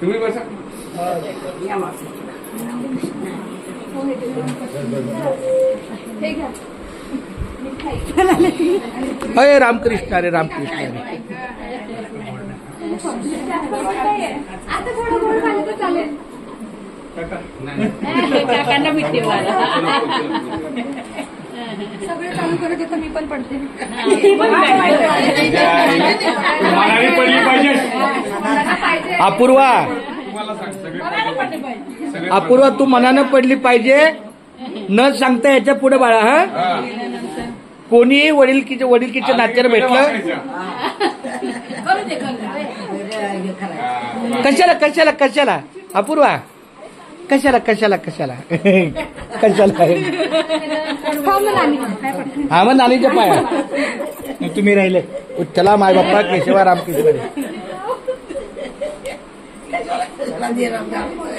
तुम्ही बसा. अरे रामकृष्ण, अरे रामकृष्ण. आता थोडं गोड खाली तर चालेल. काकांना मिठी मारा. सगळे चालू करत होतं, मी पण पडते. मनाने पडली पाहिजे. अपूर्वा, अपूर्वा तू मनानं पडली पाहिजे, न सांगता याच्या पुढे बाळा. हा, कोणी वडीलकीच्या नात्याला भेटलं कशाला कशाला कशाला अपूर्वा, कशाला कशाला कशाला कशाला. हा मग नानीच्या पाया तुम्ही राहिले. चला माय बाप्पा केशवा रामकृष्ण.